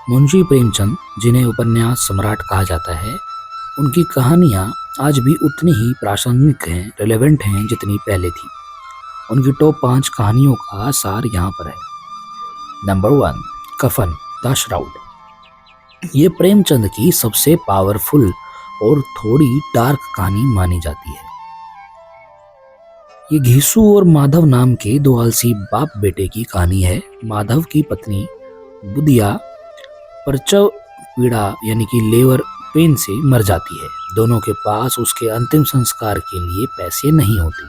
मुंशी प्रेमचंद, जिन्हें उपन्यास सम्राट कहा जाता है, उनकी कहानियाँ आज भी उतनी ही प्रासंगिक हैं, रेलेवेंट हैं जितनी पहले थी। उनकी टॉप 5 कहानियों का सार यहाँ पर है। नंबर 1, कफन द श्राउड। ये प्रेमचंद की सबसे पावरफुल और थोड़ी डार्क कहानी मानी जाती है। ये घीसू और माधव नाम के दो आलसी बाप बेटे की कहानी है। माधव की पत्नी बुधिया प्रसव पीड़ा यानी कि लेबर पेन से मर जाती है। दोनों के पास उसके अंतिम संस्कार के लिए पैसे नहीं होते।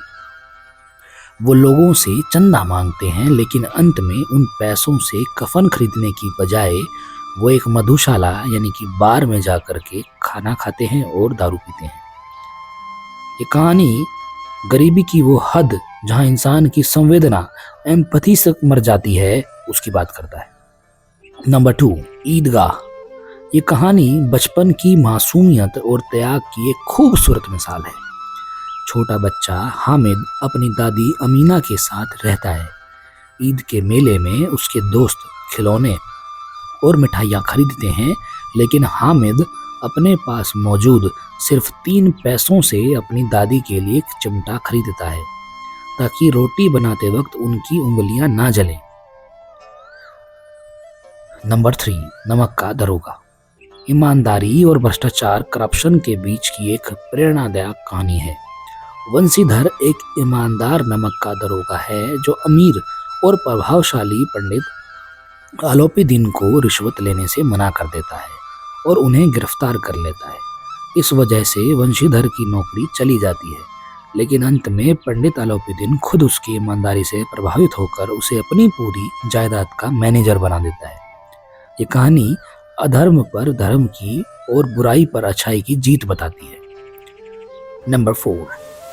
वो लोगों से चंदा मांगते हैं, लेकिन अंत में उन पैसों से कफन खरीदने की बजाय वो एक मधुशाला यानी कि बार में जाकर के खाना खाते हैं और दारू पीते हैं। ये कहानी गरीबी की वो हद जहां इंसान की संवेदना एम्पैथी से मर जाती है उसकी बात करता है। नंबर 2, ईदगाह। ये कहानी बचपन की मासूमियत और त्याग की एक खूबसूरत मिसाल है। छोटा बच्चा हामिद अपनी दादी अमीना के साथ रहता है। ईद के मेले में उसके दोस्त खिलौने और मिठाइयाँ खरीदते हैं, लेकिन हामिद अपने पास मौजूद सिर्फ 3 पैसों से अपनी दादी के लिए एक चिमटा खरीदता है ताकि रोटी बनाते वक्त उनकी उंगलियां ना जलें। नंबर 3, नमक का दरोगा। ईमानदारी और भ्रष्टाचार, करप्शन के बीच की एक प्रेरणादायक कहानी है। वंशीधर एक ईमानदार नमक का दरोगा है जो अमीर और प्रभावशाली पंडित आलोपीदीन को रिश्वत लेने से मना कर देता है और उन्हें गिरफ्तार कर लेता है। इस वजह से वंशीधर की नौकरी चली जाती है, लेकिन अंत में पंडित आलोपीदीन खुद उसकी ईमानदारी से प्रभावित होकर उसे अपनी पूरी जायदाद का मैनेजर बना देता है। ये कहानी अधर्म पर धर्म की और बुराई पर अच्छाई की जीत बताती है। नंबर 4,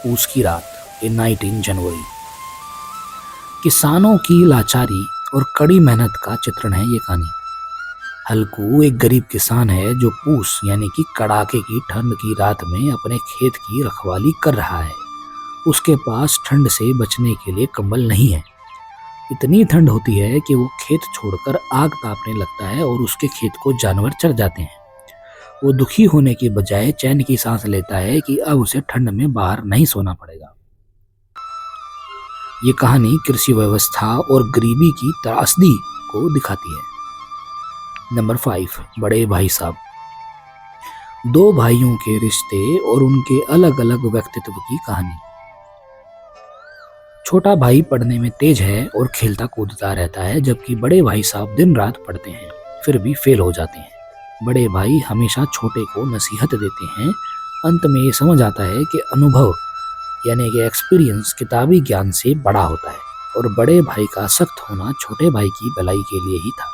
पूस की रात, ए नाइट इन जनवरी। किसानों की लाचारी और कड़ी मेहनत का चित्रण है ये कहानी। हल्कू एक गरीब किसान है जो पूस यानी कि कड़ाके की ठंड की रात में अपने खेत की रखवाली कर रहा है। उसके पास ठंड से बचने के लिए कंबल नहीं है। इतनी ठंड होती है कि वो खेत छोड़कर आग तापने लगता है और उसके खेत को जानवर चढ़ जाते हैं। वो दुखी होने की बजाय चैन की सांस लेता है कि अब उसे ठंड में बाहर नहीं सोना पड़ेगा। ये कहानी कृषि व्यवस्था और गरीबी की त्रासदी को दिखाती है। नंबर 5, बड़े भाई साहब। 2 भाइयों के रिश्ते और उनके अलग अलग व्यक्तित्व की कहानी। छोटा भाई पढ़ने में तेज है और खेलता कूदता रहता है, जबकि बड़े भाई साहब दिन रात पढ़ते हैं फिर भी फेल हो जाते हैं। बड़े भाई हमेशा छोटे को नसीहत देते हैं। अंत में ये समझ आता है कि अनुभव यानी कि एक्सपीरियंस किताबी ज्ञान से बड़ा होता है और बड़े भाई का सख्त होना छोटे भाई की भलाई के लिए ही था।